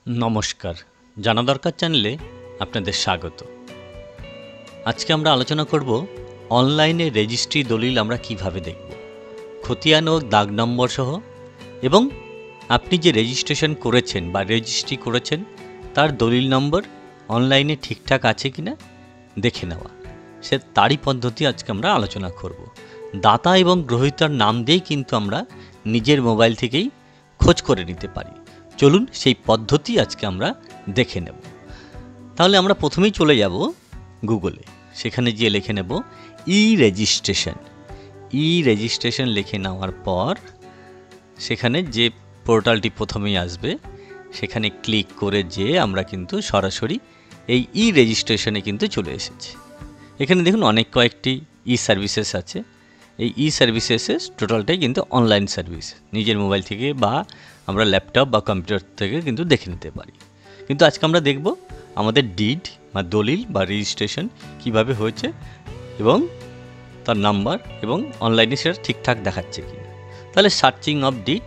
নমস্কার, জানা দরকার চ্যানেলে আপনাদের স্বাগত। আজকে আমরা আলোচনা করব অনলাইনে রেজিস্ট্রি দলিল আমরা কিভাবে দেখব, খতিয়ান ও দাগ নম্বর সহ, এবং আপনি যে রেজিস্ট্রেশন করেছেন বা রেজিস্ট্রি করেছেন তার দলিল নম্বর অনলাইনে ঠিকঠাক আছে কিনা দেখে নেওয়া, তারই পদ্ধতি আজকে আমরা আলোচনা করব। দাতা এবং গ্রহীতার নাম দিয়েই কিন্তু আমরা নিজের মোবাইল থেকেই খোঁজ করে নিতে পারি। চলুন সেই পদ্ধতি আজকে আমরা দেখে নেব। তাহলে আমরা প্রথমেই চলে যাব গুগলে, সেখানে গিয়ে লিখে নেব রেজিস্ট্রেশন লিখে নেওয়ার পর সেখানে যে পোর্টালটি প্রথমেই আসবে সেখানে ক্লিক করে যে আমরা কিন্তু সরাসরি এই রেজিস্ট্রেশনে কিন্তু চলে এসেছি। এখানে দেখুন অনেক কয়েকটি সার্ভিসেস আছে। এই সার্ভিসেসের টোটালটাই কিন্তু অনলাইন সার্ভিস, নিজের মোবাইল থেকে বা আমরা ল্যাপটপ বা কম্পিউটার থেকে কিন্তু দেখে নিতে পারি। কিন্তু আজকে আমরা দেখব আমাদের ডিড বা দলিল বা রেজিস্ট্রেশন কিভাবে হয়েছে এবং তার নাম্বার এবং অনলাইনে সেটা ঠিকঠাক দেখাচ্ছে কি না। তাহলে সার্চিং অফ ডিড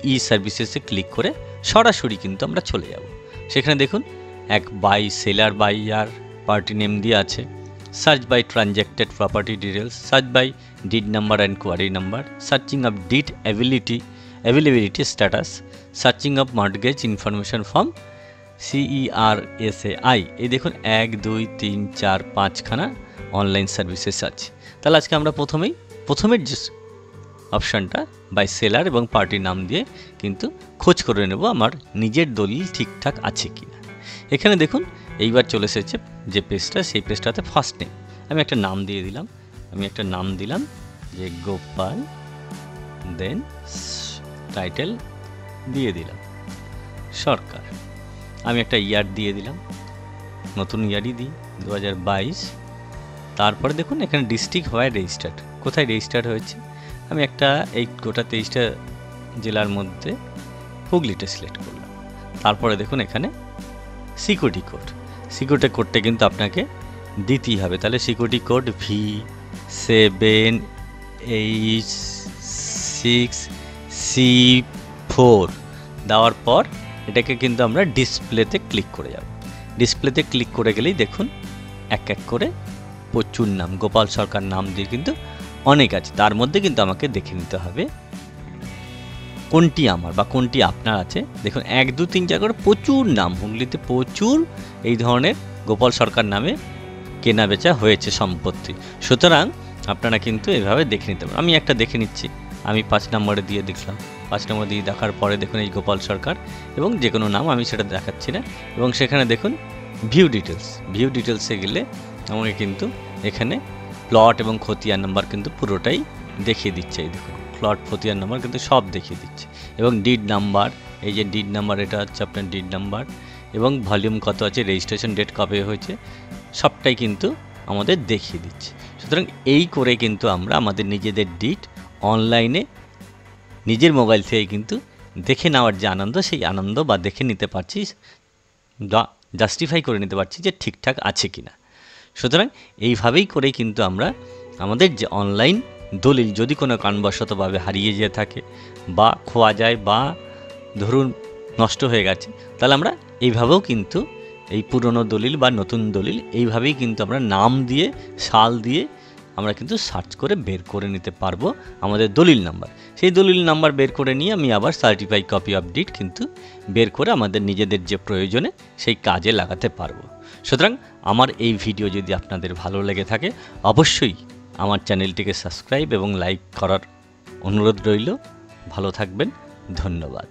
এই সার্ভিসেসে ক্লিক করে সরাসরি কিন্তু আমরা চলে যাব। সেখানে দেখুন এক বাই সেলার বাই আর পার্টি নেম দিয়ে আছে, search by transacted property details, search by deed number and query number, searching of deed availability status, searching of mortgage information form CERSAI। এই দেখুন 1 2 3 4 5খানা অনলাইন সার্ভিসেস আছে। তাহলে আজকে আমরা প্রথমের যে অপশানটা বাই সেলার এবং পার্টির নাম দিয়ে কিন্তু খোঁজ করে নেব আমার নিজের দলিল ঠিকঠাক আছে কি না। এখানে দেখুন এইবার চলে এসেছে যে পেজটা, সেই পেজটাতে ফার্স্ট নেম আমি একটা নাম দিয়ে দিলাম। যে গোপাল, দেন টাইটেল দিয়ে দিলাম সরকার। আমি একটা ইয়ার দিয়ে দিলাম, নতুন ইয়ারই দিই 2022। তারপরে দেখুন এখানে ডিস্ট্রিক্ট হয় রেজিস্টার্ড, কোথায় রেজিস্টার্ড হয়েছে আমি একটা এই গোটা 23টা জেলার মধ্যে হুগলিটা সিলেক্ট করলাম। তারপরে দেখুন এখানে সিকিউরিটি কোডটা কিন্তু আপনাকে দিতেই হবে। তাহলে সিকিউরিটি কোড V7H6C4 দেওয়ার পর এটাকে কিন্তু আমরা ডিসপ্লেতে ক্লিক করে যাব। ডিসপ্লেতে ক্লিক করে গেলেই দেখুন এক এক করে প্রচুর নাম, গোপাল সরকার নাম দিয়ে কিন্তু অনেক আছে। তার মধ্যে কিন্তু আমাকে দেখে নিতে হবে কোনটি আমার বা কোনটি আপনার আছে। দেখুন 1 2 3 4 করে প্রচুর নাম, হুগলিতে প্রচুর এই ধরনের গোপাল সরকার নামে কেনা বেচা হয়েছে সম্পত্তি। সুতরাং আপনারা কিন্তু এভাবে দেখে নিতে পারেন। আমি একটা দেখে নিচ্ছি, আমি 5 নম্বরে দিয়ে দেখলাম। 5 নম্বর দিয়ে দেখার পরে দেখুন এই গোপাল সরকার এবং যে কোনো নাম আমি সেটা দেখাচ্ছি না। এবং সেখানে দেখুন ভিউ ডিটেলসে গেলে আমাকে কিন্তু এখানে প্লট এবং খতিয়ান নাম্বার কিন্তু পুরোটাই দেখিয়ে দিচ্ছে। এই দেখুন প্লট খতিয়ান নাম্বার কিন্তু সব দেখিয়ে দিচ্ছে। এবং ডিড নাম্বার, এই যে ডিড নাম্বার এটা হচ্ছে আপনার ডিড নাম্বার, এবং ভলিউম কত আছে, রেজিস্ট্রেশন ডেট কবে হয়েছে, সবটাই কিন্তু আমাদের দেখিয়ে দিচ্ছে। সুতরাং এই করে কিন্তু আমরা আমাদের নিজেদের ডিড অনলাইনে নিজের মোবাইল থেকে কিন্তু দেখে নেওয়ার যে আনন্দ, সেই আনন্দ বা দেখে নিতে পারছি, জাস্টিফাই করে নিতে পারছি যে ঠিকঠাক আছে কি না। সুতরাং এইভাবেই করে কিন্তু আমরা আমাদের যে অনলাইন দলিল যদি কোনো কারণবশতভাবে হারিয়ে যেয়ে থাকে বা খোয়া যায় বা ধরুন নষ্ট হয়ে গেছে, তাহলে আমরা এইভাবেও কিন্তু এই পুরনো দলিল বা নতুন দলিল এইভাবেই কিন্তু আমরা নাম দিয়ে সাল দিয়ে আমরা কিন্তু সার্চ করে বের করে নিতে পারবো আমাদের দলিল নাম্বার। সেই দলিল নাম্বার বের করে নিয়ে আমি আবার সার্টিফাইড কপি অফ ডিড কিন্তু বের করে আমাদের নিজেদের যে প্রয়োজনে সেই কাজে লাগাতে পারবো। সুতরাং আমার এই ভিডিও যদি আপনাদের ভালো লেগে থাকে অবশ্যই আমার চ্যানেলটিকে সাবস্ক্রাইব এবং লাইক করার অনুরোধ রইল। ভালো থাকবেন, ধন্যবাদ।